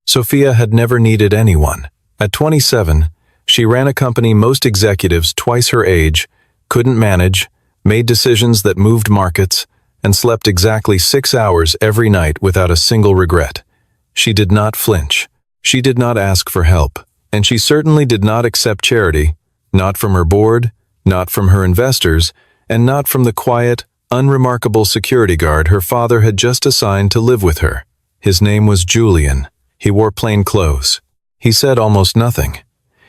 Sophia had never needed anyone. At 27, she ran a company most executives twice her age couldn't manage, made decisions that moved markets, and slept exactly 6 hours every night without a single regret. She did not flinch. She did not ask for help. And she certainly did not accept charity, not from her board, not from her investors, and not from the quiet, unremarkable security guard her father had just assigned to live with her. His name was Julian. He wore plain clothes. He said almost nothing.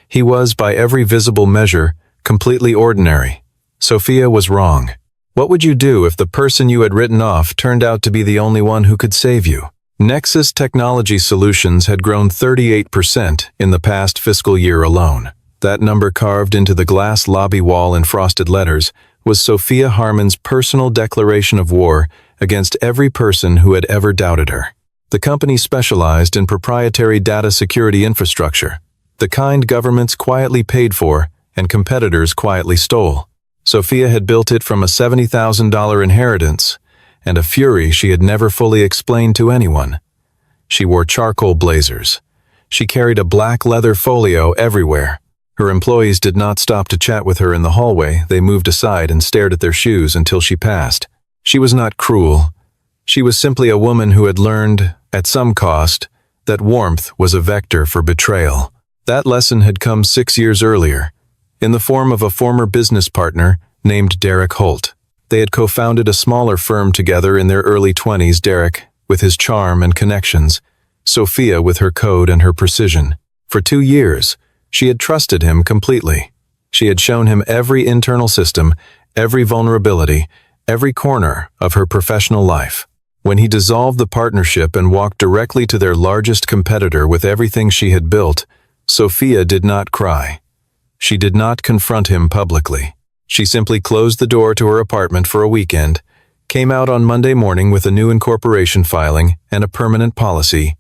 He was, by every visible measure, completely ordinary. Sophia was wrong. What would you do if the person you had written off turned out to be the only one who could save you? Nexus Technology Solutions had grown 38% in the past fiscal year alone. That number, carved into the glass lobby wall in frosted letters, was Sophia Harmon's personal declaration of war against every person who had ever doubted her. The company specialized in proprietary data security infrastructure, the kind governments quietly paid for and competitors quietly stole. Sophia had built it from a $70,000 inheritance and a fury she had never fully explained to anyone. She wore charcoal blazers. She carried a black leather folio everywhere. Her employees did not stop to chat with her in the hallway. They moved aside and stared at their shoes until she passed. She was not cruel. She was simply a woman who had learned, at some cost, that warmth was a vector for betrayal. That lesson had come 6 years earlier, in the form of a former business partner named Derek Holt. They had co-founded a smaller firm together in their early 20s, Derek with his charm and connections, Sophia with her code and her precision. For 2 years, she had trusted him completely. She had shown him every internal system, every vulnerability, every corner of her professional life. When he dissolved the partnership and walked directly to their largest competitor with everything she had built, Sophia did not cry. She did not confront him publicly. She simply closed the door to her apartment for a weekend, came out on Monday morning with a new incorporation filing and a permanent policy: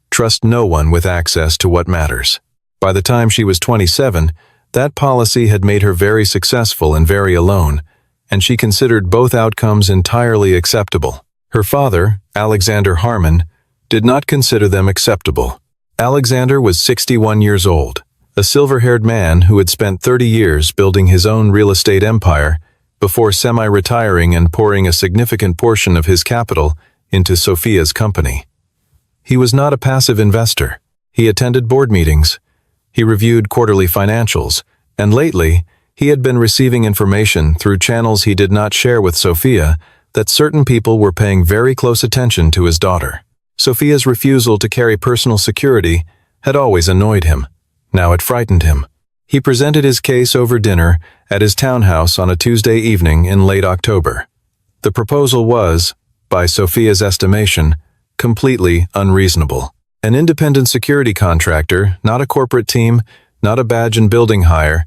trust no one with access to what matters. By the time she was 27, that policy had made her very successful and very alone, and she considered both outcomes entirely acceptable. Her father, Alexander Harmon, did not consider them acceptable. Alexander was 61 years old, a silver-haired man who had spent 30 years building his own real estate empire before semi-retiring and pouring a significant portion of his capital into Sophia's company. He was not a passive investor. He attended board meetings. He reviewed quarterly financials, and lately, he had been receiving information through channels he did not share with Sophia that certain people were paying very close attention to his daughter. Sophia's refusal to carry personal security had always annoyed him. Now it frightened him. He presented his case over dinner at his townhouse on a Tuesday evening in late October. The proposal was, by Sophia's estimation, completely unreasonable. An independent security contractor, not a corporate team, not a badge and building hire,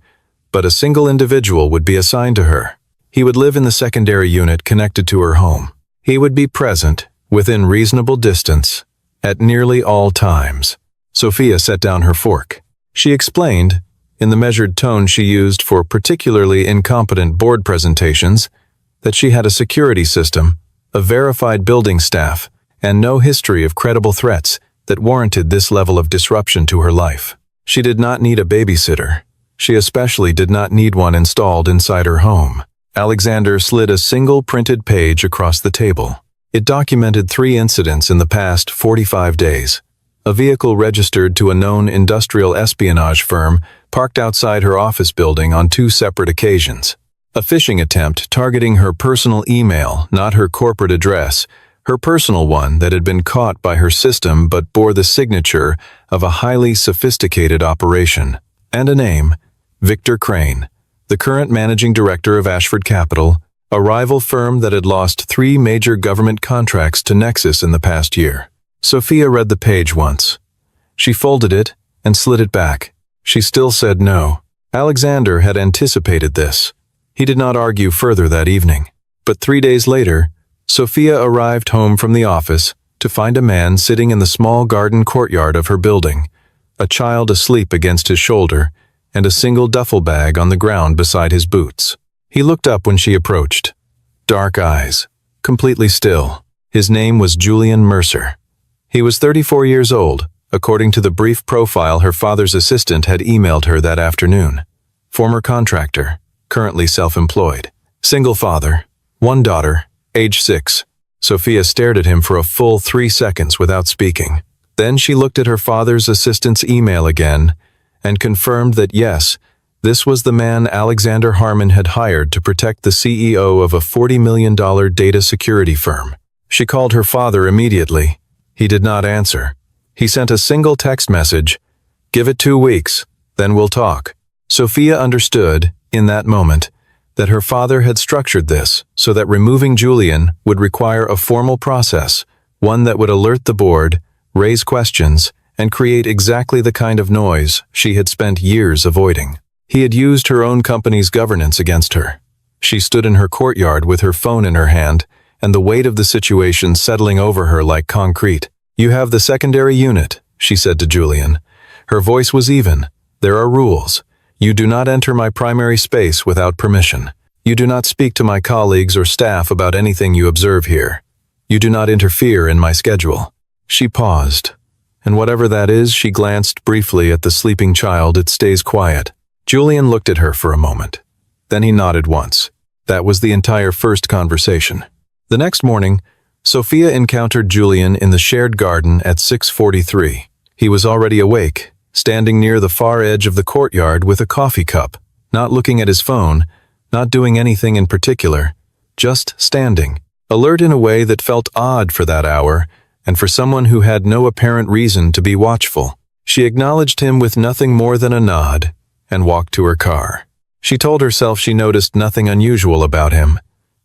but a single individual would be assigned to her. He would live in the secondary unit connected to her home. He would be present, within reasonable distance, at nearly all times. Sophia set down her fork. She explained, in the measured tone she used for particularly incompetent board presentations, that she had a security system, a verified building staff, and no history of credible threats that warranted this level of disruption to her life. She did not need a babysitter. She especially did not need one installed inside her home. Alexander slid a single printed page across the table. It documented 3 incidents in the past 45 days. A vehicle registered to a known industrial espionage firm parked outside her office building on 2 separate occasions. A phishing attempt targeting her personal email, not her corporate address, her personal one that had been caught by her system but bore the signature of a highly sophisticated operation. And a name, Victor Crane, the current managing director of Ashford Capital, a rival firm that had lost 3 major government contracts to Nexus in the past year. Sophia read the page once. She folded it and slid it back. She still said no. Alexander had anticipated this. He did not argue further that evening. But 3 days later, Sophia arrived home from the office to find a man sitting in the small garden courtyard of her building, a child asleep against his shoulder, and a single duffel bag on the ground beside his boots. He looked up when she approached. Dark eyes, completely still. His name was Julian Mercer. He was 34 years old, according to the brief profile her father's assistant had emailed her that afternoon. Former contractor, currently self-employed. Single father, one daughter, age 6. Sophia stared at him for a full 3 seconds without speaking. Then she looked at her father's assistant's email again and confirmed that yes, this was the man Alexander Harmon had hired to protect the CEO of a $40 million data security firm. She called her father immediately. He did not answer. He sent a single text message, "Give it 2 weeks, then we'll talk." Sophia understood, in that moment, that her father had structured this so that removing Julian would require a formal process, one that would alert the board, raise questions, and create exactly the kind of noise she had spent years avoiding. He had used her own company's governance against her. She stood in her courtyard with her phone in her hand, and the weight of the situation settling over her like concrete. "You have the secondary unit," she said to Julian. Her voice was even. "There are rules. You do not enter my primary space without permission. You do not speak to my colleagues or staff about anything you observe here. You do not interfere in my schedule." She paused, and whatever that is, she glanced briefly at the sleeping child. "It stays quiet." Julian looked at her for a moment. Then he nodded once. That was the entire first conversation. The next morning, Sophia encountered Julian in the shared garden at 6:43. He was already awake, standing near the far edge of the courtyard with a coffee cup, not looking at his phone, not doing anything in particular, just standing, alert in a way that felt odd for that hour and for someone who had no apparent reason to be watchful. She acknowledged him with nothing more than a nod and walked to her car. She told herself she noticed nothing unusual about him.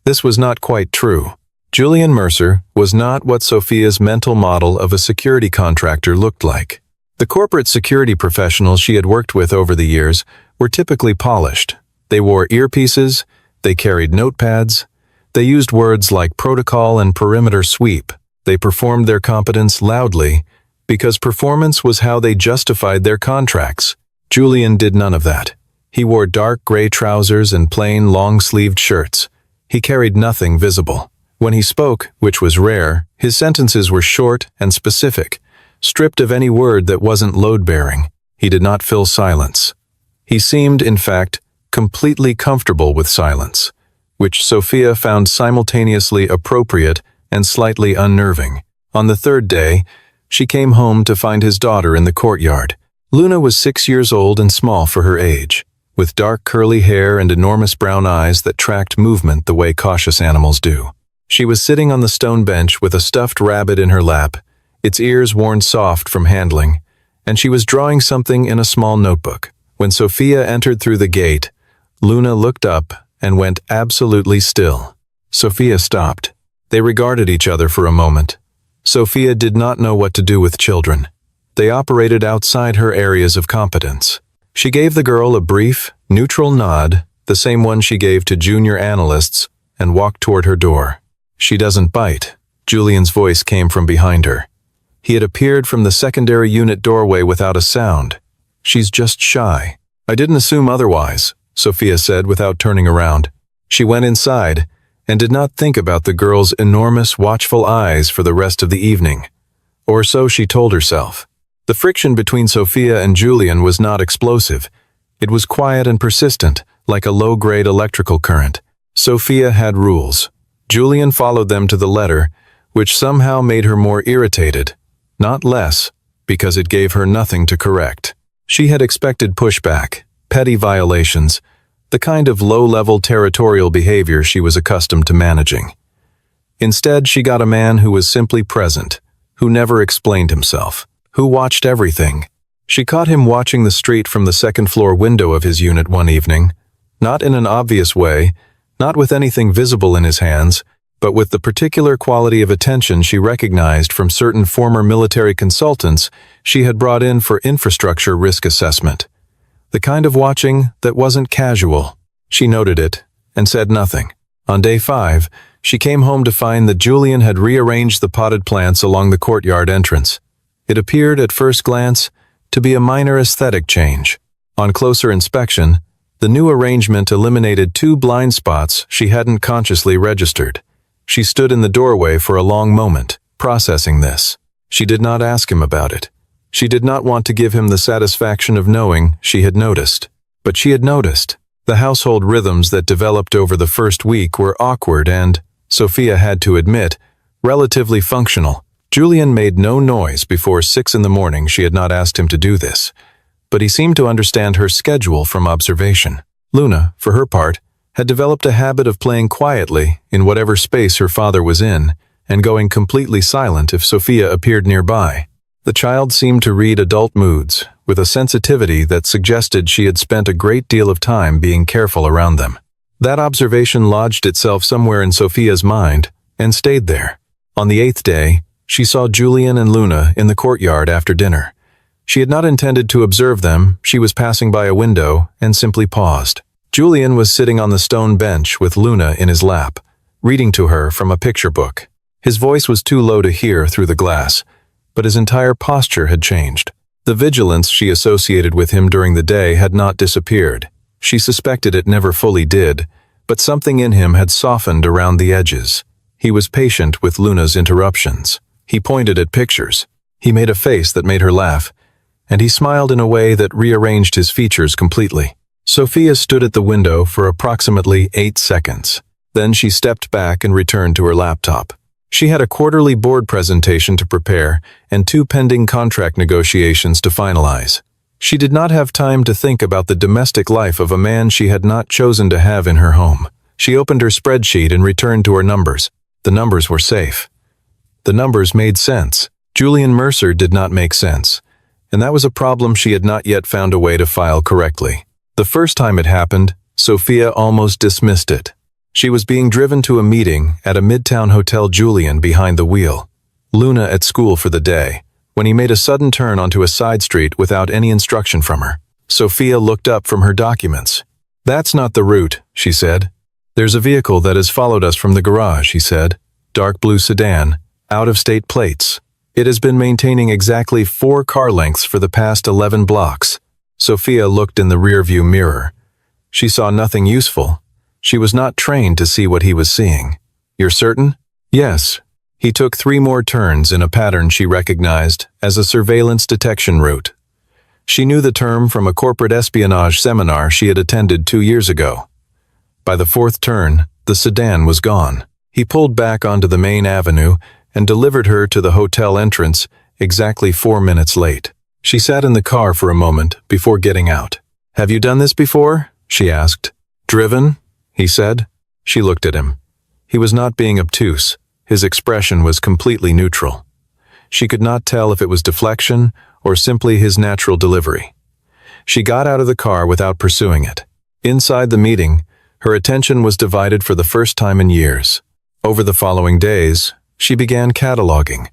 This was not quite true. Julian Mercer was not what Sophia's mental model of a security contractor looked like. The corporate security professionals she had worked with over the years were typically polished. They wore earpieces, they carried notepads, they used words like protocol and perimeter sweep. They performed their competence loudly because performance was how they justified their contracts. Julian did none of that. He wore dark gray trousers and plain long-sleeved shirts. He carried nothing visible. When he spoke, which was rare, his sentences were short and specific, stripped of any word that wasn't load-bearing. He did not fill silence. He seemed, in fact, completely comfortable with silence, which Sophia found simultaneously appropriate and slightly unnerving. On the third day, she came home to find his daughter in the courtyard. Luna was 6 years old and small for her age, with dark curly hair and enormous brown eyes that tracked movement the way cautious animals do. She was sitting on the stone bench with a stuffed rabbit in her lap, its ears worn soft from handling, and she was drawing something in a small notebook. When Sophia entered through the gate, Luna looked up and went absolutely still. Sophia stopped. They regarded each other for a moment. Sophia did not know what to do with children. They operated outside her areas of competence. She gave the girl a brief, neutral nod, the same one she gave to junior analysts, and walked toward her door. "She doesn't bite." Julian's voice came from behind her. He had appeared from the secondary unit doorway without a sound. "She's just shy." "I didn't assume otherwise," Sophia said without turning around. She went inside and did not think about the girl's enormous, watchful eyes for the rest of the evening. Or so she told herself. The friction between Sophia and Julian was not explosive. It was quiet and persistent, like a low-grade electrical current. Sophia had rules. Julian followed them to the letter, which somehow made her more irritated, not less, because it gave her nothing to correct. She had expected pushback, petty violations, the kind of low-level territorial behavior she was accustomed to managing. Instead, she got a man who was simply present, who never explained himself, who watched everything. She caught him watching the street from the second-floor window of his unit one evening, not in an obvious way, not with anything visible in his hands, but with the particular quality of attention she recognized from certain former military consultants she had brought in for infrastructure risk assessment. The kind of watching that wasn't casual. She noted it and said nothing. On day 5, she came home to find that Julian had rearranged the potted plants along the courtyard entrance. It appeared at first glance to be a minor aesthetic change. On closer inspection, the new arrangement eliminated 2 blind spots she hadn't consciously registered. She stood in the doorway for a long moment, processing this. She did not ask him about it. She did not want to give him the satisfaction of knowing she had noticed. But she had noticed. The household rhythms that developed over the first week were awkward and, Sophia had to admit, relatively functional. Julian made no noise before 6 in the morning. She had not asked him to do this, but he seemed to understand her schedule from observation. Luna, for her part, had developed a habit of playing quietly in whatever space her father was in and going completely silent if Sophia appeared nearby. The child seemed to read adult moods with a sensitivity that suggested she had spent a great deal of time being careful around them. That observation lodged itself somewhere in Sophia's mind and stayed there. On the 8th day, she saw Julian and Luna in the courtyard after dinner. She had not intended to observe them. She was passing by a window and simply paused. Julian was sitting on the stone bench with Luna in his lap, reading to her from a picture book. His voice was too low to hear through the glass, but his entire posture had changed. The vigilance she associated with him during the day had not disappeared. She suspected it never fully did, but something in him had softened around the edges. He was patient with Luna's interruptions. He pointed at pictures. He made a face that made her laugh, and he smiled in a way that rearranged his features completely. Sophia stood at the window for approximately 8 seconds. Then she stepped back and returned to her laptop. She had a quarterly board presentation to prepare and 2 pending contract negotiations to finalize. She did not have time to think about the domestic life of a man she had not chosen to have in her home. She opened her spreadsheet and returned to her numbers. The numbers were safe. The numbers made sense. Julian Mercer did not make sense, and that was a problem she had not yet found a way to file correctly. The first time it happened, Sophia almost dismissed it. She was being driven to a meeting at a midtown hotel, Julian behind the wheel, Luna at school for the day, when he made a sudden turn onto a side street without any instruction from her. Sophia looked up from her documents. "That's not the route," she said. "There's a vehicle that has followed us from the garage," he said. "Dark blue sedan, out-of-state plates. It has been maintaining exactly 4 car lengths for the past 11 blocks. Sophia looked in the rearview mirror. She saw nothing useful. She was not trained to see what he was seeing. "You're certain?" "Yes." He took 3 more turns in a pattern she recognized as a surveillance detection route. She knew the term from a corporate espionage seminar she had attended 2 years ago. By the 4th turn, the sedan was gone. He pulled back onto the main avenue and delivered her to the hotel entrance exactly 4 minutes late. She sat in the car for a moment before getting out. "Have you done this before?" she asked. "Driven?" he said. She looked at him. He was not being obtuse. His expression was completely neutral. She could not tell if it was deflection or simply his natural delivery. She got out of the car without pursuing it. Inside the meeting, her attention was divided for the first time in years. Over the following days, she began cataloging.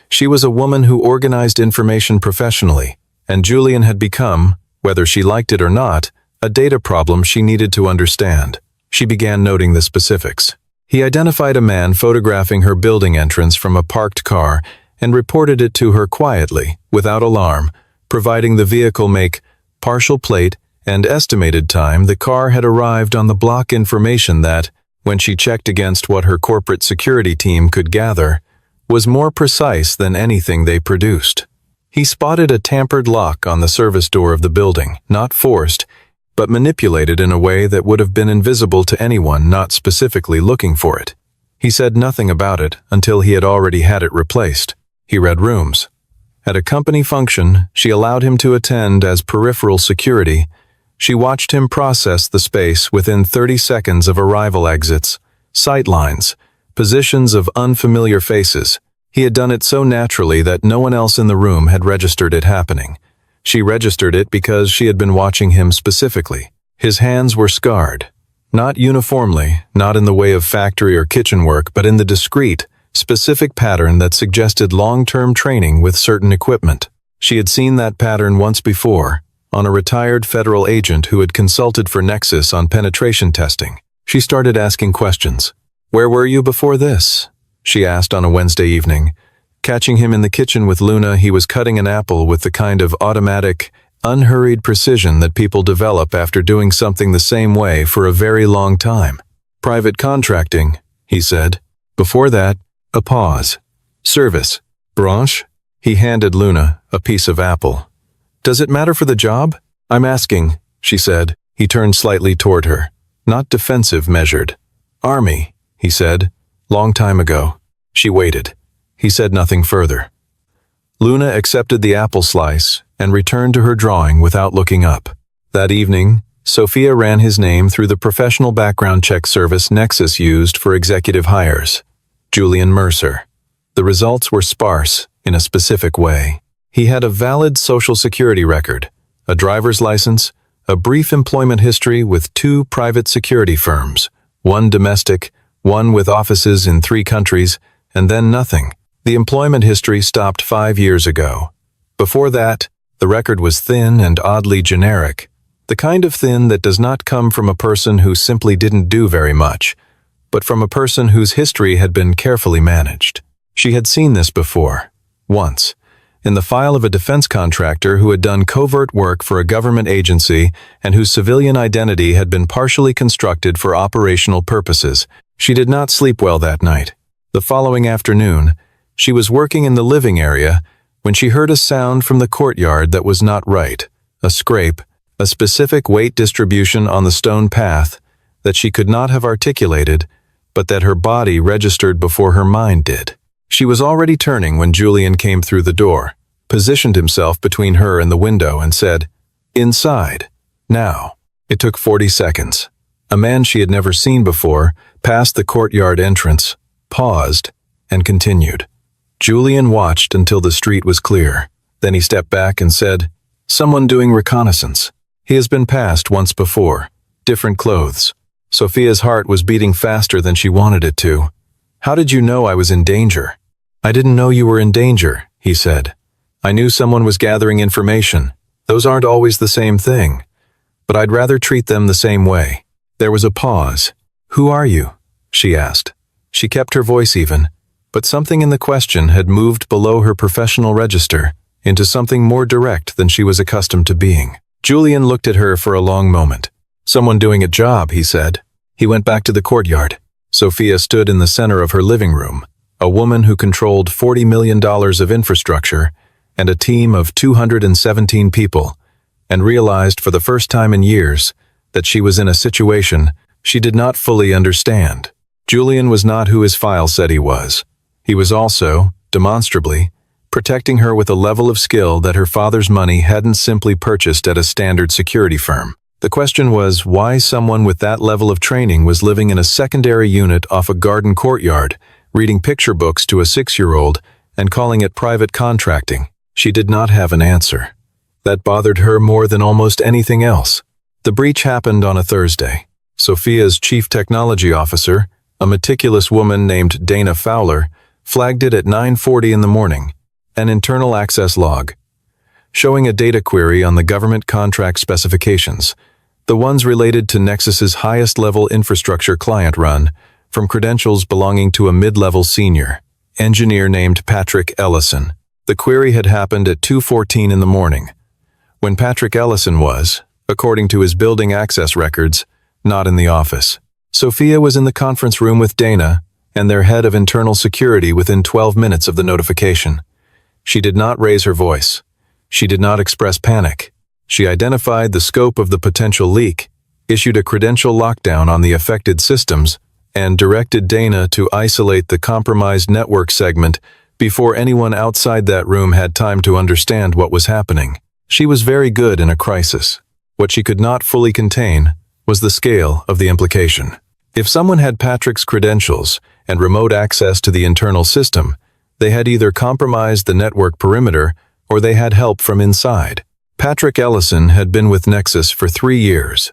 She was a woman who organized information professionally, and Julian had become, whether she liked it or not, a data problem she needed to understand. She began noting the specifics. He identified a man photographing her building entrance from a parked car and reported it to her quietly, without alarm, providing the vehicle make, partial plate, and estimated time the car had arrived on the block, information that, when she checked against what her corporate security team could gather, was more precise than anything they produced. He spotted a tampered lock on the service door of the building, not forced, but manipulated in a way that would have been invisible to anyone not specifically looking for it. He said nothing about it until he had already had it replaced. He read rooms. At a company function she allowed him to attend as peripheral security, she watched him process the space within 30 seconds of arrival exits, sight lines, positions of unfamiliar faces. He had done it so naturally that no one else in the room had registered it happening. She registered it because she had been watching him specifically. His hands were scarred. Not uniformly, not in the way of factory or kitchen work, but in the discrete, specific pattern that suggested long-term training with certain equipment. She had seen that pattern once before, on a retired federal agent who had consulted for Nexus on penetration testing. She started asking questions. "Where were you before this?" she asked on a Wednesday evening. Catching him in the kitchen with Luna, he was cutting an apple with the kind of automatic, unhurried precision that people develop after doing something the same way for a very long time. "Private contracting," he said. Before that, a pause. "Service. Branche?" He handed Luna a piece of apple. "Does it matter for the job?" "I'm asking," she said. He turned slightly toward her. Not defensive, measured. "Army," he said. "Long time ago." She waited. He said nothing further. Luna accepted the apple slice and returned to her drawing without looking up. That evening, Sophia ran his name through the professional background check service Nexus used for executive hires. Julian Mercer. The results were sparse in a specific way. He had a valid Social Security record, a driver's license, a brief employment history with 2 private security firms, one domestic, one with offices in 3 countries, and then nothing. The employment history stopped 5 years ago. Before that, the record was thin and oddly generic, the kind of thin that does not come from a person who simply didn't do very much, but from a person whose history had been carefully managed. She had seen this before, once, in the file of a defense contractor who had done covert work for a government agency and whose civilian identity had been partially constructed for operational purposes. She did not sleep well that night. The following afternoon, she was working in the living area when she heard a sound from the courtyard that was not right, a scrape, a specific weight distribution on the stone path that she could not have articulated, but that her body registered before her mind did. She was already turning when Julian came through the door, positioned himself between her and the window, and said, "Inside. Now." It took 40 seconds. A man she had never seen before passed the courtyard entrance, paused, and continued. Julian watched until the street was clear. Then he stepped back and said, "Someone doing reconnaissance. He has been passed once before. Different clothes." Sophia's heart was beating faster than she wanted it to. "How did you know I was in danger?" "I didn't know you were in danger," he said. "I knew someone was gathering information. Those aren't always the same thing. But I'd rather treat them the same way." There was a pause. "Who are you?" she asked. She kept her voice even, but something in the question had moved below her professional register into something more direct than she was accustomed to being. Julian looked at her for a long moment. "Someone doing a job," he said. He went back to the courtyard. Sophia stood in the center of her living room, a woman who controlled $40 million of infrastructure and a team of 217 people, and realized for the first time in years that she was in a situation she did not fully understand. Julian was not who his file said he was. He was also, demonstrably, protecting her with a level of skill that her father's money hadn't simply purchased at a standard security firm. The question was why someone with that level of training was living in a secondary unit off a garden courtyard, reading picture books to a 6-year-old and calling it private contracting. She did not have an answer. That bothered her more than almost anything else. The breach happened on a Thursday. Sophia's chief technology officer, a meticulous woman named Dana Fowler, flagged it at 9:40 in the morning, an internal access log, showing a data query on the government contract specifications, the ones related to Nexus's highest-level infrastructure client run, from credentials belonging to a mid-level senior engineer named Patrick Ellison. The query had happened at 2:14 in the morning, when Patrick Ellison was, according to his building access records, not in the office. Sophia was in the conference room with Dana and their head of internal security within 12 minutes of the notification. She did not raise her voice. She did not express panic. She identified the scope of the potential leak, issued a credential lockdown on the affected systems, and directed Dana to isolate the compromised network segment before anyone outside that room had time to understand what was happening. She was very good in a crisis. What she could not fully contain was the scale of the implication. If someone had Patrick's credentials and remote access to the internal system, they had either compromised the network perimeter or they had help from inside. Patrick Ellison had been with Nexus for 3 years.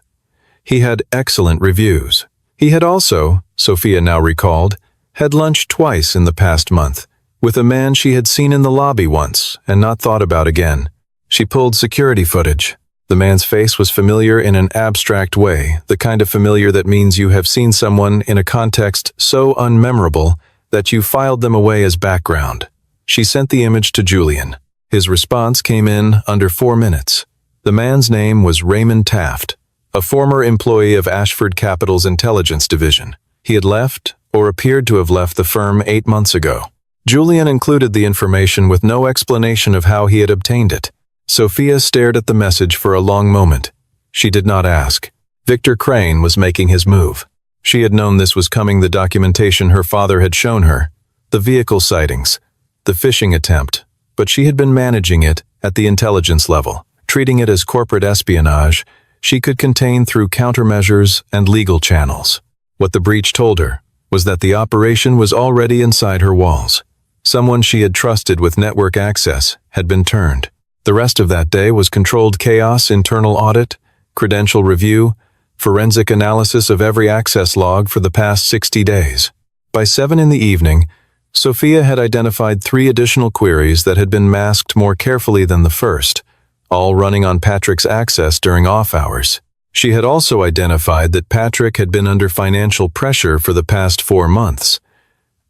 He had excellent reviews. He had also, Sophia now recalled, had lunch twice in the past month, with a man she had seen in the lobby once and not thought about again. She pulled security footage. The man's face was familiar in an abstract way, the kind of familiar that means you have seen someone in a context so unmemorable that you filed them away as background. She sent the image to Julian. His response came in under 4 minutes. The man's name was Raymond Taft, a former employee of Ashford Capital's intelligence division. He had left, or appeared to have left the firm 8 months ago. Julian included the information with no explanation of how he had obtained it. Sophia stared at the message for a long moment. She did not ask. Victor Crane was making his move. She had known this was coming. The documentation her father had shown her, the vehicle sightings, the phishing attempt, but she had been managing it at the intelligence level, treating it as corporate espionage she could contain through countermeasures and legal channels. What the breach told her was that the operation was already inside her walls. Someone she had trusted with network access had been turned. The rest of that day was controlled chaos, internal audit, credential review, forensic analysis of every access log for the past 60 days. By 7 in the evening, Sophia had identified 3 additional queries that had been masked more carefully than the first, all running on Patrick's access during off hours. She had also identified that Patrick had been under financial pressure for the past 4 months,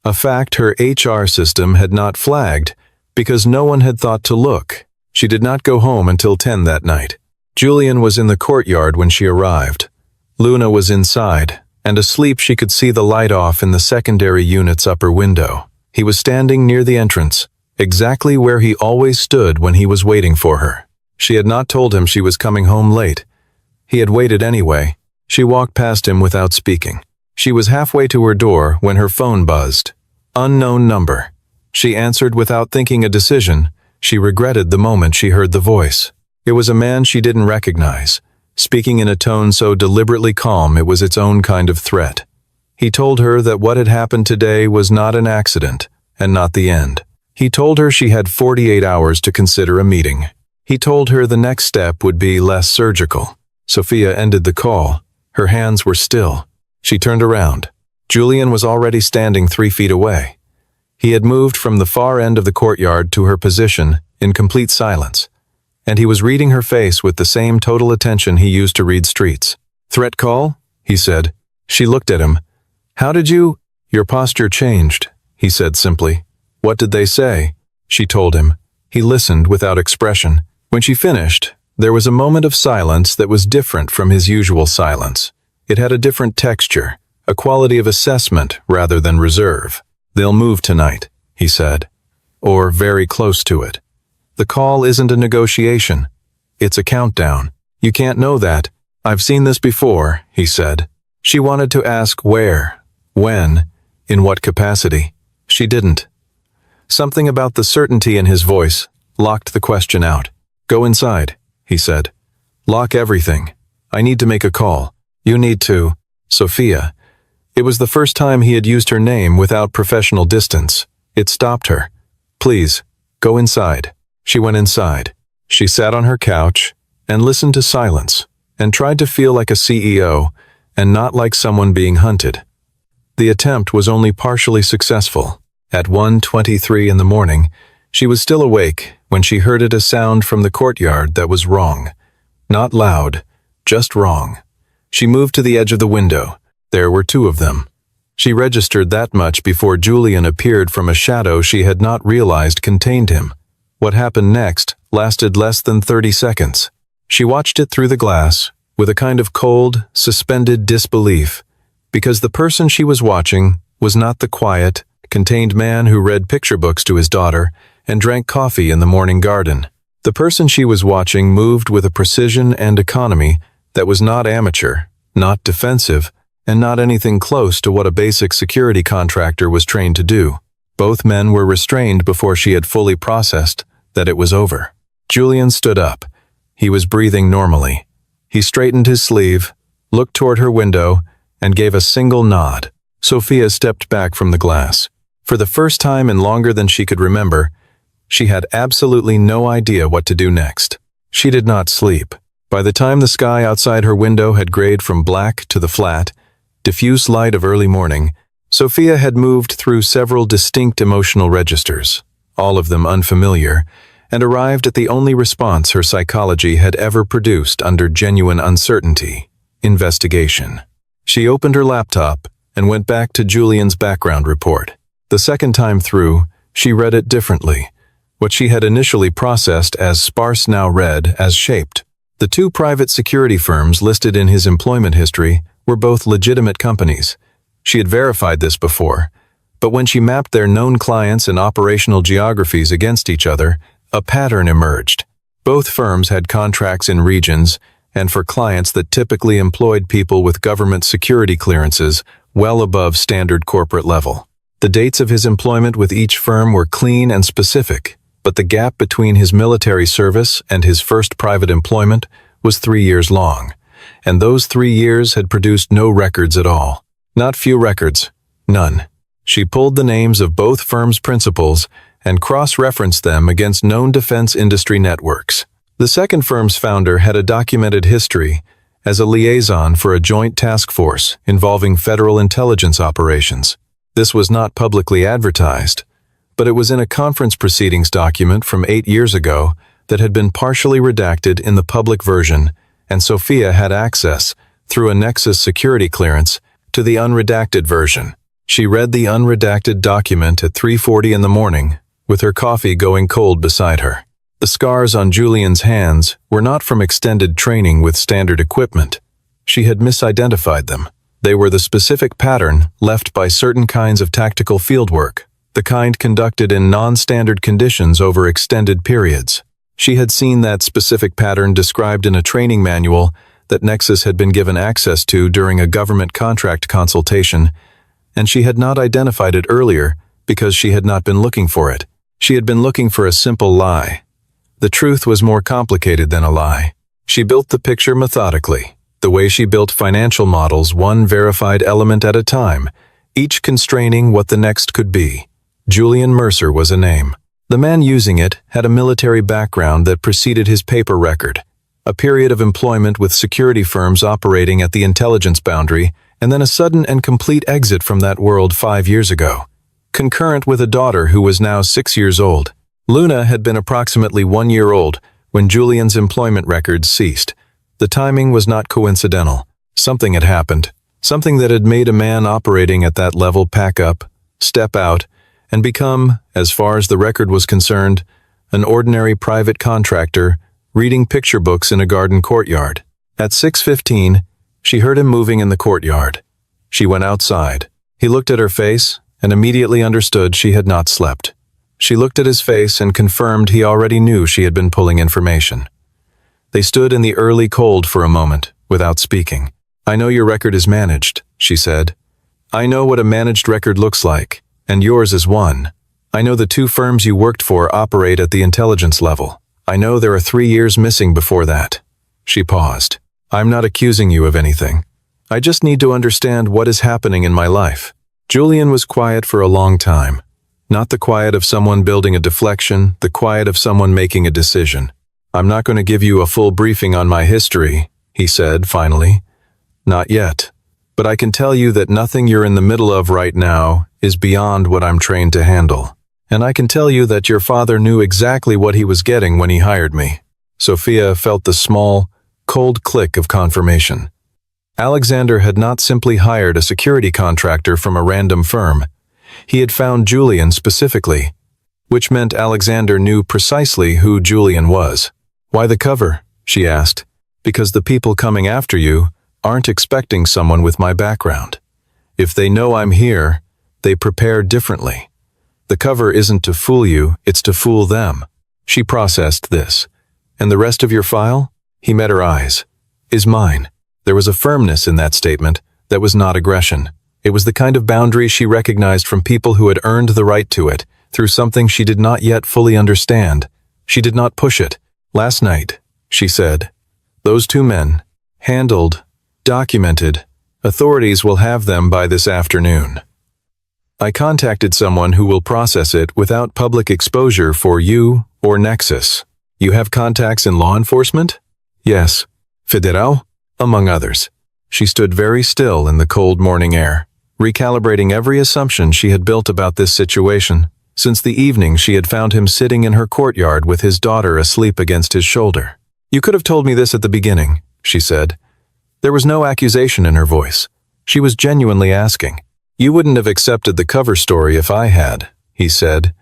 a fact her HR system had not flagged because no one had thought to look. She did not go home until 10 that night. Julian was in the courtyard when she arrived. Luna was inside, and asleep. She could see the light off in the secondary unit's upper window. He was standing near the entrance, exactly where he always stood when he was waiting for her. She had not told him she was coming home late. He had waited anyway. She walked past him without speaking. She was halfway to her door when her phone buzzed. Unknown number. She answered without thinking a decision. She regretted the moment she heard the voice. It was a man she didn't recognize, speaking in a tone so deliberately calm it was its own kind of threat. He told her that what had happened today was not an accident, and not the end. He told her she had 48 hours to consider a meeting. He told her the next step would be less surgical. Sophia ended the call. Her hands were still. She turned around. Julian was already standing 3 feet away. He had moved from the far end of the courtyard to her position in complete silence, and he was reading her face with the same total attention he used to read streets. "Threat call?" he said. She looked at him. "How did you—" "Your posture changed," he said simply. "What did they say?" She told him. He listened without expression. When she finished, there was a moment of silence that was different from his usual silence. It had a different texture, a quality of assessment rather than reserve. "They'll move tonight," he said. "Or very close to it. The call isn't a negotiation. It's a countdown. You can't know that. I've seen this before," he said. She wanted to ask where, when, in what capacity. She didn't. Something about the certainty in his voice locked the question out. "Go inside," he said. "Lock everything. I need to make a call. You need to—" Sophia. It was the first time he had used her name without professional distance. It stopped her. "Please, go inside." She went inside. She sat on her couch and listened to silence and tried to feel like a CEO and not like someone being hunted. The attempt was only partially successful. At 1:23 in the morning, she was still awake when she heard a sound from the courtyard that was wrong. Not loud, just wrong. She moved to the edge of the window. There were 2 of them. She registered that much before Julian appeared from a shadow she had not realized contained him. What happened next lasted less than 30 seconds. She watched it through the glass with a kind of cold, suspended disbelief, because the person she was watching was not the quiet, contained man who read picture books to his daughter and drank coffee in the morning garden. The person she was watching moved with a precision and economy that was not amateur, not defensive, and not anything close to what a basic security contractor was trained to do. Both men were restrained before she had fully processed that it was over. Julian stood up. He was breathing normally. He straightened his sleeve, looked toward her window, and gave a single nod. Sophia stepped back from the glass. For the first time in longer than she could remember, she had absolutely no idea what to do next. She did not sleep. By the time the sky outside her window had grayed from black to the flat, diffuse light of early morning, Sophia had moved through several distinct emotional registers, all of them unfamiliar, and arrived at the only response her psychology had ever produced under genuine uncertainty: investigation. She opened her laptop and went back to Julian's background report. The second time through, she read it differently. What she had initially processed as sparse now read as shaped. The 2 private security firms listed in his employment history were both legitimate companies. She had verified this before, But when she mapped their known clients and operational geographies against each other, a pattern emerged. Both firms had contracts in regions and for clients that typically employed people with government security clearances well above standard corporate level. The dates of his employment with each firm were clean and specific, but the gap between his military service and his first private employment was 3 years long, and those 3 years had produced no records at all. Not few records, none. She pulled the names of both firms' principals and cross-referenced them against known defense industry networks. The second firm's founder had a documented history as a liaison for a joint task force involving federal intelligence operations. This was not publicly advertised, but it was in a conference proceedings document from 8 years ago that had been partially redacted in the public version, and Sophia had access, through a Nexus security clearance, to the unredacted version. She read the unredacted document at 3:40 in the morning, with her coffee going cold beside her. The scars on Julian's hands were not from extended training with standard equipment. She had misidentified them. They were the specific pattern left by certain kinds of tactical fieldwork, the kind conducted in non-standard conditions over extended periods. She had seen that specific pattern described in a training manual that Nexus had been given access to during a government contract consultation, and she had not identified it earlier because she had not been looking for it. She had been looking for a simple lie. The truth was more complicated than a lie. She built the picture methodically, the way she built financial models, one verified element at a time, each constraining what the next could be. Julian Mercer was a name. The man using it had a military background that preceded his paper record, a period of employment with security firms operating at the intelligence boundary, and then a sudden and complete exit from that world 5 years ago, concurrent with a daughter who was now 6 years old. Luna had been approximately 1 year old when Julian's employment records ceased. The timing was not coincidental. Something had happened, something that had made a man operating at that level pack up, step out, and become, as far as the record was concerned, an ordinary private contractor reading picture books in a garden courtyard. At 6:15, she heard him moving in the courtyard. She went outside. He looked at her face and immediately understood she had not slept. She looked at his face and confirmed he already knew she had been pulling information. They stood in the early cold for a moment, without speaking. "I know your record is managed," she said. "I know what a managed record looks like, and yours is one. I know the 2 firms you worked for operate at the intelligence level. I know there are 3 years missing before that." She paused. "I'm not accusing you of anything. I just need to understand what is happening in my life." Julian was quiet for a long time. Not the quiet of someone building a deflection, the quiet of someone making a decision. "I'm not going to give you a full briefing on my history," he said finally. "Not yet. But I can tell you that nothing you're in the middle of right now is beyond what I'm trained to handle. And I can tell you that your father knew exactly what he was getting when he hired me." Sophia felt the small, cold click of confirmation. Alexander had not simply hired a security contractor from a random firm. He had found Julian specifically, which meant Alexander knew precisely who Julian was. "Why the cover?" she asked. "Because the people coming after you aren't expecting someone with my background. If they know I'm here, they prepare differently. The cover isn't to fool you, it's to fool them." She processed this. "And the rest of your file?" He met her eyes. "Is mine." There was a firmness in that statement that was not aggression. It was the kind of boundary she recognized from people who had earned the right to it through something she did not yet fully understand. She did not push it. "Last night," she said, "those 2 men, handled, documented, authorities will have them by this afternoon. I contacted someone who will process it without public exposure for you or Nexus. You have contacts in law enforcement?" "Yes. Federal?" "Among others." She stood very still in the cold morning air, recalibrating every assumption she had built about this situation. Since the evening she had found him sitting in her courtyard with his daughter asleep against his shoulder. "You could have told me this at the beginning," she said. There was no accusation in her voice. She was genuinely asking. "You wouldn't have accepted the cover story if I had," he said,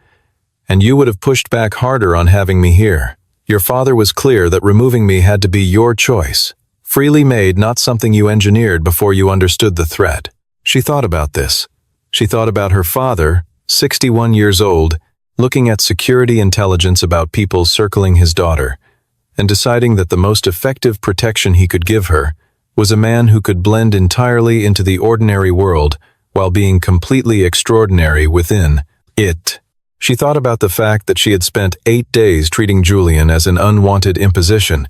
"and you would have pushed back harder on having me here. Your father was clear that removing me had to be your choice, freely made, not something you engineered before you understood the threat." She thought about this. She thought about her father, 61 years old, looking at security intelligence about people circling his daughter, and deciding that the most effective protection he could give her was a man who could blend entirely into the ordinary world while being completely extraordinary within it. She thought about the fact that she had spent 8 days treating Julian as an unwanted imposition,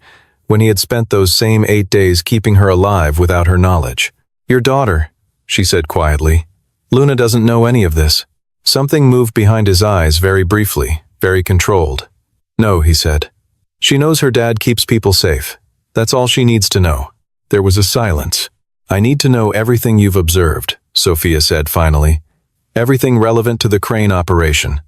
when he had spent those same 8 days keeping her alive without her knowledge. "Your daughter," she said quietly. "Luna doesn't know any of this." Something moved behind his eyes very briefly, very controlled. "No," he said. "She knows her dad keeps people safe. That's all she needs to know." There was a silence. "I need to know everything you've observed," Sophia said finally. "Everything relevant to the crane operation.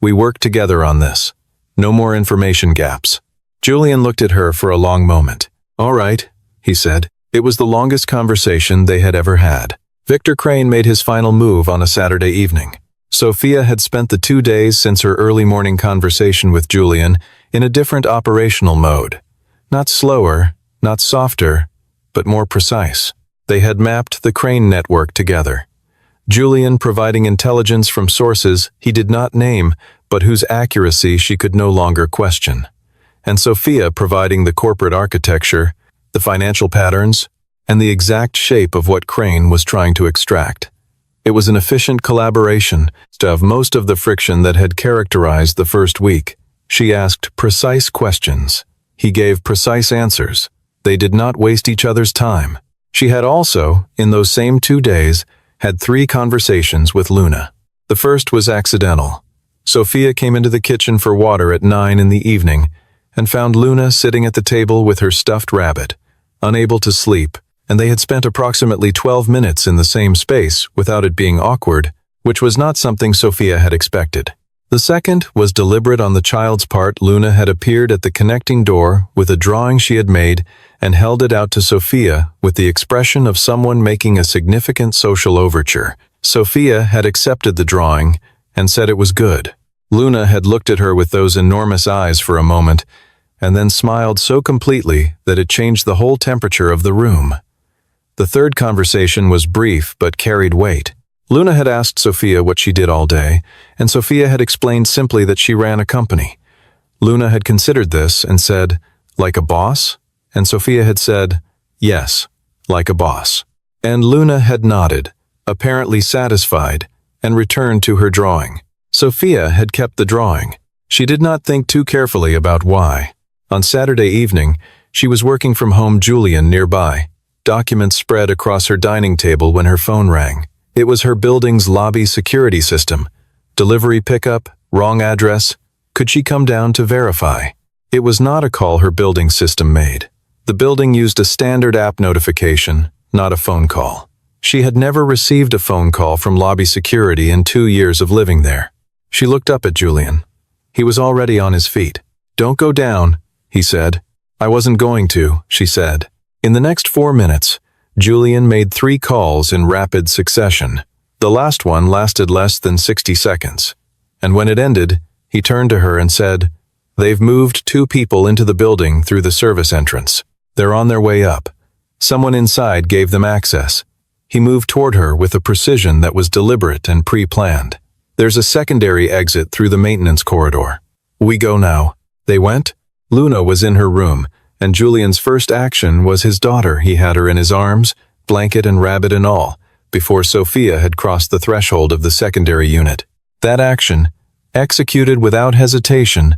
We worked together on this. No more information gaps." Julian looked at her for a long moment. "All right," he said. It was the longest conversation they had ever had. Victor Crane made his final move on a Saturday evening. Sophia had spent the 2 days since her early morning conversation with Julian in a different operational mode. Not slower, not softer, but more precise. They had mapped the Crane network together. Julian providing intelligence from sources he did not name, but whose accuracy she could no longer question. And Sophia providing the corporate architecture, the financial patterns, and the exact shape of what Crane was trying to extract. It was an efficient collaboration of most of the friction that had characterized the first week. She asked precise questions. He gave precise answers. They did not waste each other's time. She had also, in those same 2 days, had 3 conversations with Luna. The first was accidental. Sophia came into the kitchen for water at 9 in the evening and found Luna sitting at the table with her stuffed rabbit, unable to sleep, and they had spent approximately 12 minutes in the same space without it being awkward, which was not something Sophia had expected. The second was deliberate on the child's part. Luna had appeared at the connecting door with a drawing she had made and held it out to Sophia with the expression of someone making a significant social overture. Sophia had accepted the drawing and said it was good. Luna had looked at her with those enormous eyes for a moment and then smiled so completely that it changed the whole temperature of the room. The third conversation was brief but carried weight. Luna had asked Sophia what she did all day, and Sophia had explained simply that she ran a company. Luna had considered this and said, "Like a boss?" And Sophia had said, "Yes, like a boss." And Luna had nodded, apparently satisfied, and returned to her drawing. Sophia had kept the drawing. She did not think too carefully about why. On Saturday evening, she was working from home. Julian nearby. Documents spread across her dining table when her phone rang. It was her building's lobby security system. Delivery pickup, wrong address. Could she come down to verify? It was not a call her building system made. The building used a standard app notification, not a phone call. She had never received a phone call from lobby security in 2 years of living there. She looked up at Julian. He was already on his feet. "Don't go down," he said. "I wasn't going to," she said. In the next 4 minutes, Julian made 3 calls in rapid succession. The last one lasted less than 60 seconds. And when it ended, he turned to her and said, "They've moved 2 people into the building through the service entrance. They're on their way up. Someone inside gave them access." He moved toward her with a precision that was deliberate and pre-planned. "There's a secondary exit through the maintenance corridor. We go now." They went. Luna was in her room, and Julian's first action was his daughter. He had her in his arms, blanket and rabbit and all, before Sophia had crossed the threshold of the secondary unit. That action, executed without hesitation,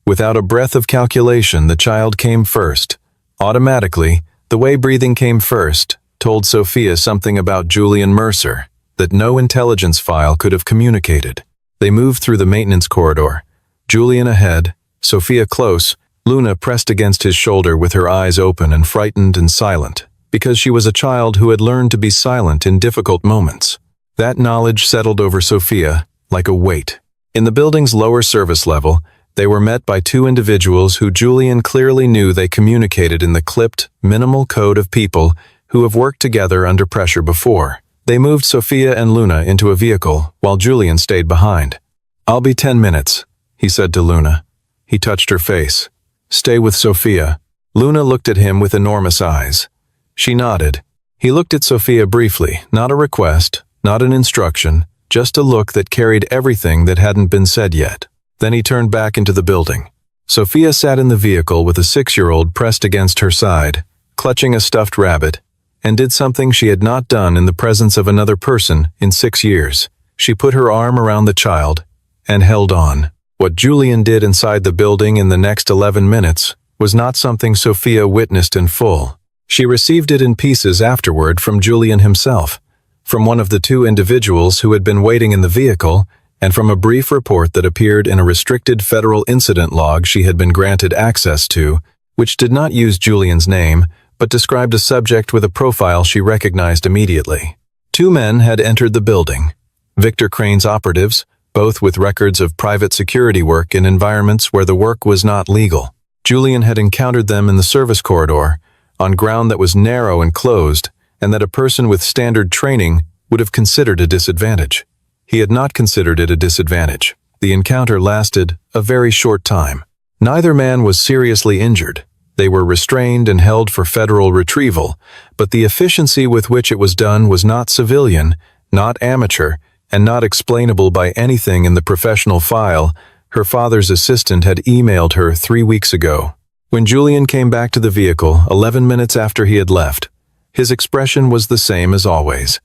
without a breath of calculation, the child came first. Automatically, the way breathing came first, told Sophia something about Julian Mercer that no intelligence file could have communicated. They moved through the maintenance corridor. Julian ahead, Sophia close, Luna pressed against his shoulder with her eyes open and frightened and silent, because she was a child who had learned to be silent in difficult moments. That knowledge settled over Sophia like a weight. In the building's lower service level, they were met by 2 individuals who Julian clearly knew they communicated in the clipped, minimal code of people who have worked together under pressure before. They moved Sophia and Luna into a vehicle, while Julian stayed behind. "I'll be 10 minutes, he said to Luna. He touched her face. "Stay with Sophia." Luna looked at him with enormous eyes. She nodded. He looked at Sophia briefly, not a request, not an instruction, just a look that carried everything that hadn't been said yet. Then he turned back into the building. Sophia sat in the vehicle with a 6-year-old pressed against her side, clutching a stuffed rabbit, and did something she had not done in the presence of another person in 6 years. She put her arm around the child and held on. What Julian did inside the building in the next 11 minutes was not something Sophia witnessed in full. She received it in pieces afterward from Julian himself, from one of the 2 individuals who had been waiting in the vehicle, and from a brief report that appeared in a restricted federal incident log she had been granted access to, which did not use Julian's name, but described a subject with a profile she recognized immediately. 2 men had entered the building. Victor Crane's operatives, both with records of private security work in environments where the work was not legal. Julian had encountered them in the service corridor, on ground that was narrow and closed, and that a person with standard training would have considered a disadvantage. He had not considered it a disadvantage. The encounter lasted a very short time. Neither man was seriously injured. They were restrained and held for federal retrieval, but the efficiency with which it was done was not civilian, not amateur, and not explainable by anything in the professional file her father's assistant had emailed her 3 weeks ago. When Julian came back to the vehicle 11 minutes after he had left, his expression was the same as always.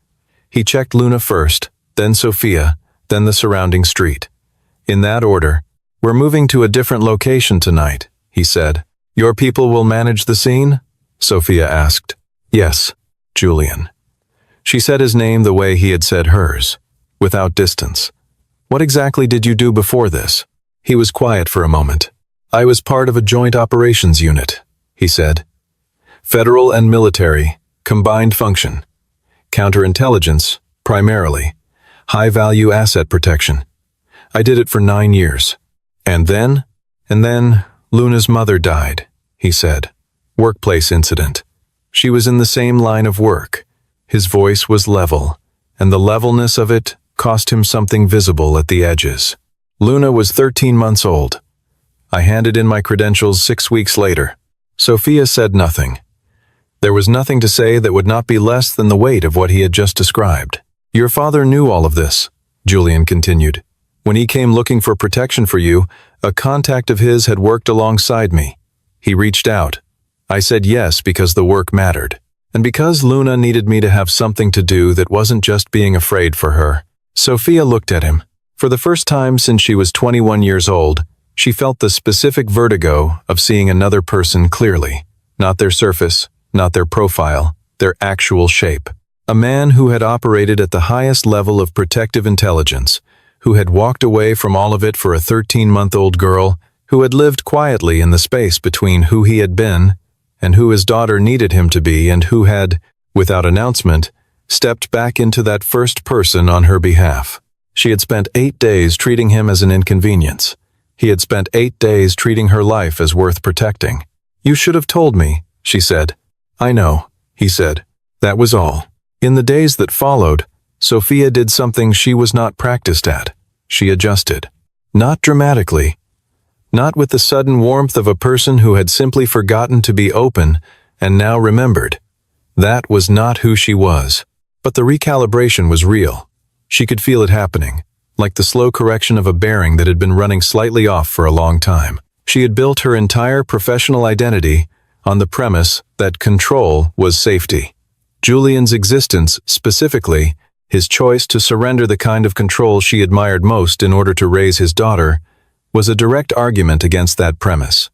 He checked Luna first, then Sophia, then the surrounding street. In that order. "We're moving to a different location tonight," he said. "Your people will manage the scene?" Sophia asked. "Yes, Julian." She said his name the way he had said hers, without distance. "What exactly did you do before this?" He was quiet for a moment. "I was part of a joint operations unit," he said. "Federal and military, combined function. Counterintelligence, primarily. High-value asset protection. I did it for 9 years. And then Luna's mother died," he said. "Workplace incident. She was in the same line of work." His voice was level, and the levelness of it cost him something visible at the edges. "Luna was 13 months old. I handed in my credentials 6 weeks later." Sophia said nothing. There was nothing to say that would not be less than the weight of what he had just described. "Your father knew all of this," Julian continued. "When he came looking for protection for you, a contact of his had worked alongside me. He reached out. I said yes because the work mattered. And because Luna needed me to have something to do that wasn't just being afraid for her." Sophia looked at him. For the first time since she was 21 years old, she felt the specific vertigo of seeing another person clearly. Not their surface, not their profile, their actual shape. A man who had operated at the highest level of protective intelligence, who had walked away from all of it for a 13-month-old girl, who had lived quietly in the space between who he had been and who his daughter needed him to be, and who had, without announcement, stepped back into that first person on her behalf. She had spent 8 days treating him as an inconvenience. He had spent 8 days treating her life as worth protecting. "You should have told me," she said. "I know," he said. That was all. In the days that followed, Sophia did something she was not practiced at. She adjusted. Not dramatically. Not with the sudden warmth of a person who had simply forgotten to be open and now remembered. That was not who she was. But the recalibration was real. She could feel it happening, like the slow correction of a bearing that had been running slightly off for a long time. She had built her entire professional identity on the premise that control was safety. Julian's existence, specifically, his choice to surrender the kind of control she admired most in order to raise his daughter, was a direct argument against that premise.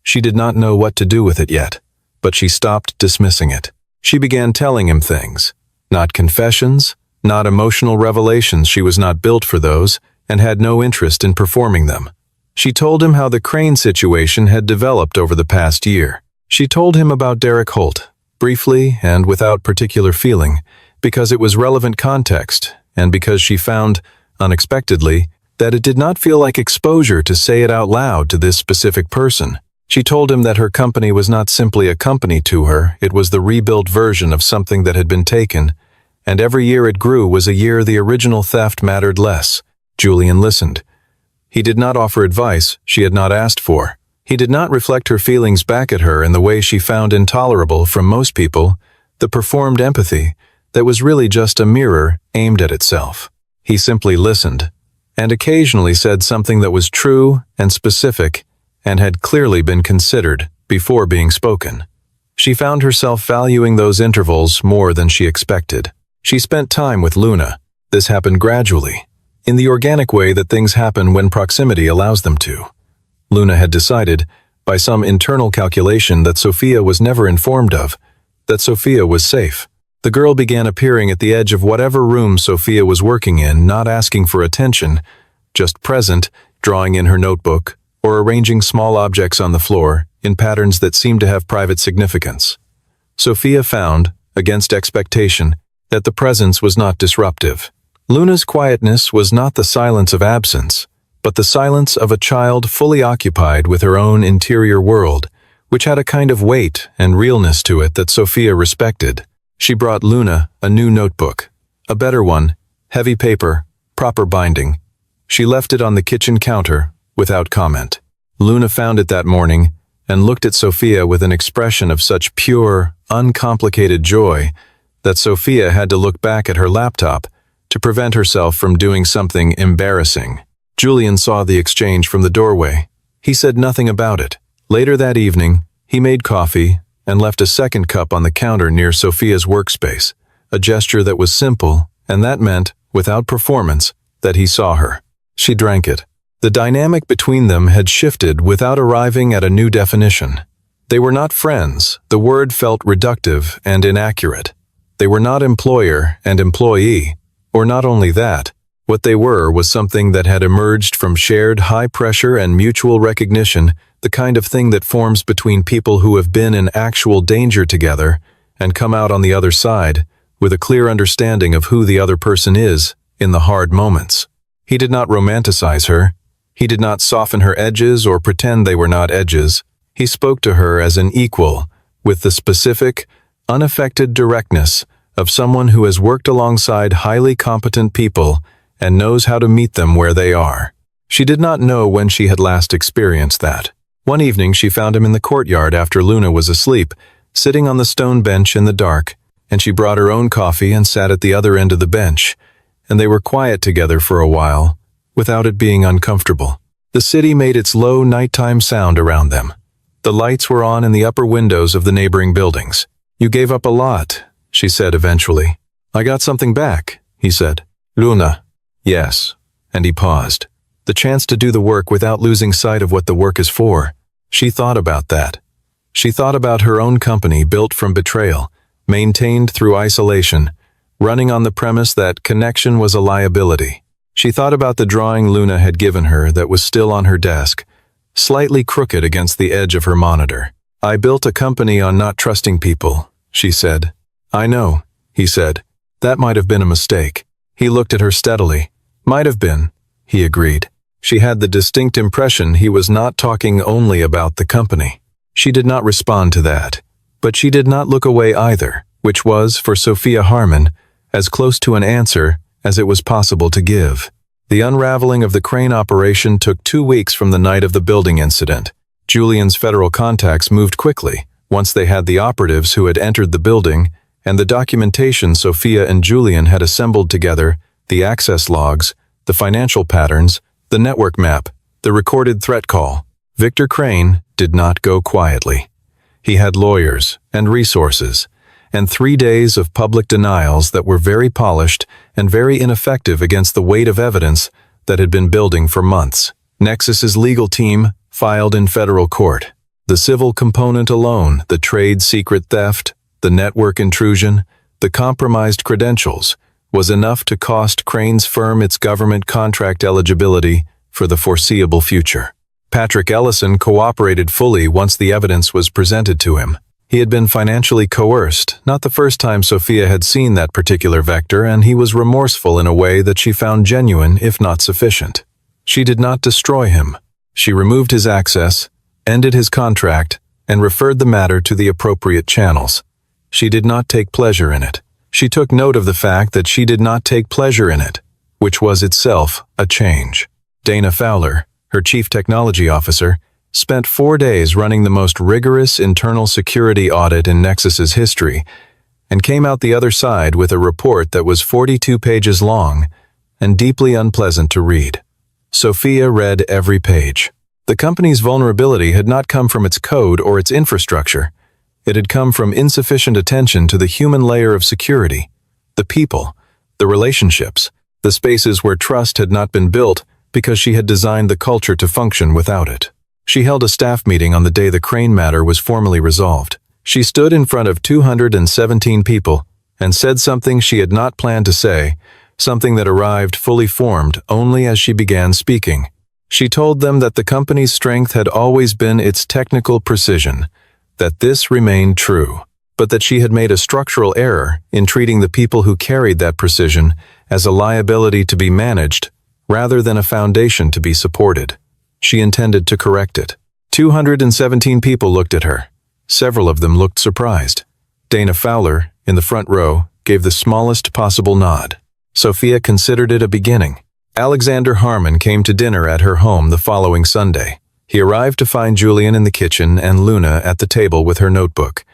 She did not know what to do with it yet, but she stopped dismissing it. She began telling him things. Not confessions, not emotional revelations. She was not built for those, and had no interest in performing them. She told him how the Crane situation had developed over the past year. She told him about Derek Holt, briefly and without particular feeling, because it was relevant context, and because she found, unexpectedly, that it did not feel like exposure to say it out loud to this specific person. She told him that her company was not simply a company to her, it was the rebuilt version of something that had been taken, and every year it grew was a year the original theft mattered less. Julian listened. He did not offer advice she had not asked for. He did not reflect her feelings back at her in the way she found intolerable from most people, the performed empathy that was really just a mirror aimed at itself. He simply listened, and occasionally said something that was true and specific and had clearly been considered before being spoken. She found herself valuing those intervals more than she expected. She spent time with Luna. This happened gradually, in the organic way that things happen when proximity allows them to. Luna had decided, by some internal calculation that Sophia was never informed of, that Sophia was safe. The girl began appearing at the edge of whatever room Sophia was working in, not asking for attention, just present, drawing in her notebook, or arranging small objects on the floor in patterns that seemed to have private significance. Sophia found, against expectation, that the presence was not disruptive. Luna's quietness was not the silence of absence, but the silence of a child fully occupied with her own interior world, which had a kind of weight and realness to it that Sophia respected. She brought Luna a new notebook, a better one, heavy paper, proper binding. She left it on the kitchen counter, without comment. Luna found it that morning and looked at Sophia with an expression of such pure, uncomplicated joy that Sophia had to look back at her laptop to prevent herself from doing something embarrassing. Julian saw the exchange from the doorway. He said nothing about it. Later that evening, he made coffee and left a second cup on the counter near Sophia's workspace, a gesture that was simple, and that meant, without performance, that he saw her. She drank it. The dynamic between them had shifted without arriving at a new definition. They were not friends. The word felt reductive and inaccurate. They were not employer and employee, or not only that. What they were was something that had emerged from shared high pressure and mutual recognition, the kind of thing that forms between people who have been in actual danger together and come out on the other side with a clear understanding of who the other person is in the hard moments. He did not romanticize her. He did not soften her edges or pretend they were not edges. He spoke to her as an equal, with the specific, unaffected directness of someone who has worked alongside highly competent people and knows how to meet them where they are. She did not know when she had last experienced that. One evening she found him in the courtyard after Luna was asleep, sitting on the stone bench in the dark, and she brought her own coffee and sat at the other end of the bench, and they were quiet together for a while, without it being uncomfortable. The city made its low nighttime sound around them. The lights were on in the upper windows of the neighboring buildings. "You gave up a lot," she said eventually. "I got something back," he said. "Luna." "Yes." And he paused. The chance to do the work without losing sight of what the work is for. She thought about that. She thought about her own company built from betrayal, maintained through isolation, running on the premise that connection was a liability. She thought about the drawing Luna had given her that was still on her desk, slightly crooked against the edge of her monitor. "I built a company on not trusting people," she said. "I know," he said. "That might have been a mistake." He looked at her steadily. "Might have been," he agreed. She had the distinct impression he was not talking only about the company. She did not respond to that, but she did not look away either, which was, for Sophia Harmon, as close to an answer as it was possible to give. The unraveling of the crane operation took 2 weeks from the night of the building incident. Julian's federal contacts moved quickly once they had the operatives who had entered the building and the documentation Sophia and Julian had assembled together, the access logs, the financial patterns, the network map, the recorded threat call. Victor Crane did not go quietly. He had lawyers and resources, and 3 days of public denials that were very polished and very ineffective against the weight of evidence that had been building for months. Nexus's legal team filed in federal court. The civil component alone, the trade secret theft, the network intrusion, the compromised credentials, was enough to cost Crane's firm its government contract eligibility for the foreseeable future. Patrick Ellison cooperated fully once the evidence was presented to him. He had been financially coerced, not the first time Sophia had seen that particular vector, and he was remorseful in a way that she found genuine, if not sufficient. She did not destroy him. She removed his access, ended his contract, and referred the matter to the appropriate channels. She did not take pleasure in it. She took note of the fact that she did not take pleasure in it, which was itself a change. Dana Fowler, her chief technology officer, spent 4 days running the most rigorous internal security audit in Nexus's history, and came out the other side with a report that was 42 pages long, and deeply unpleasant to read. Sophia read every page. The company's vulnerability had not come from its code or its infrastructure. It had come from insufficient attention to the human layer of security, the people, the relationships, the spaces where trust had not been built because she had designed the culture to function without it. She held a staff meeting on the day the Crane matter was formally resolved. She stood in front of 217 people and said something she had not planned to say, something that arrived fully formed only as she began speaking. She told them that the company's strength had always been its technical precision, that this remained true, but that she had made a structural error in treating the people who carried that precision as a liability to be managed rather than a foundation to be supported. She intended to correct it. 217 people looked at her. Several of them looked surprised. Dana Fowler, in the front row, gave the smallest possible nod. Sophia considered it a beginning. Alexander Harmon came to dinner at her home the following Sunday. He arrived to find Julian in the kitchen and Luna at the table with her notebook,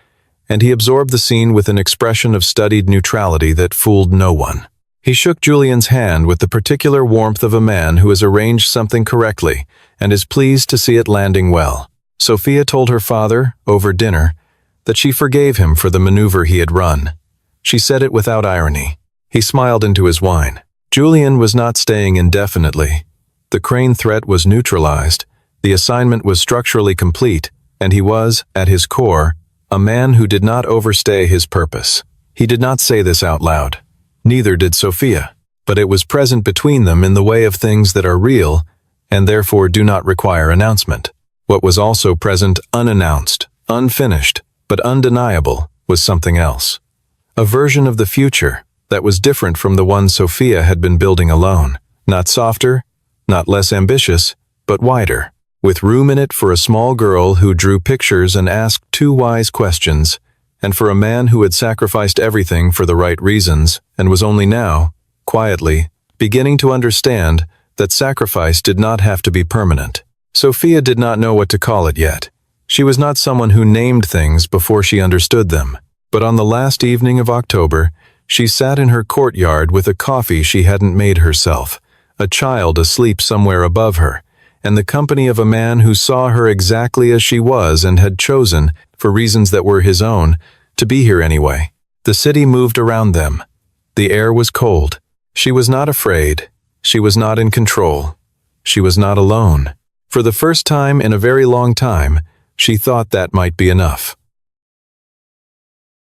and he absorbed the scene with an expression of studied neutrality that fooled no one. He shook Julian's hand with the particular warmth of a man who has arranged something correctly and is pleased to see it landing well. Sophia told her father, over dinner, that she forgave him for the maneuver he had run. She said it without irony. He smiled into his wine. Julian was not staying indefinitely. The Crane threat was neutralized, the assignment was structurally complete, and he was, at his core, a man who did not overstay his purpose. He did not say this out loud. Neither did Sophia, but it was present between them in the way of things that are real and therefore do not require announcement. What was also present unannounced, unfinished, but undeniable was something else. A version of the future that was different from the one Sophia had been building alone. Not softer, not less ambitious, but wider, with room in it for a small girl who drew pictures and asked two wise questions, and for a man who had sacrificed everything for the right reasons and was only now, quietly, beginning to understand that sacrifice did not have to be permanent. Sophia did not know what to call it yet. She was not someone who named things before she understood them, but on the last evening of October, she sat in her courtyard with a coffee she hadn't made herself, a child asleep somewhere above her, and the company of a man who saw her exactly as she was and had chosen, for reasons that were his own, to be here anyway. The city moved around them. The air was cold. She was not afraid. She was not in control. She was not alone. For the first time in a very long time, she thought that might be enough.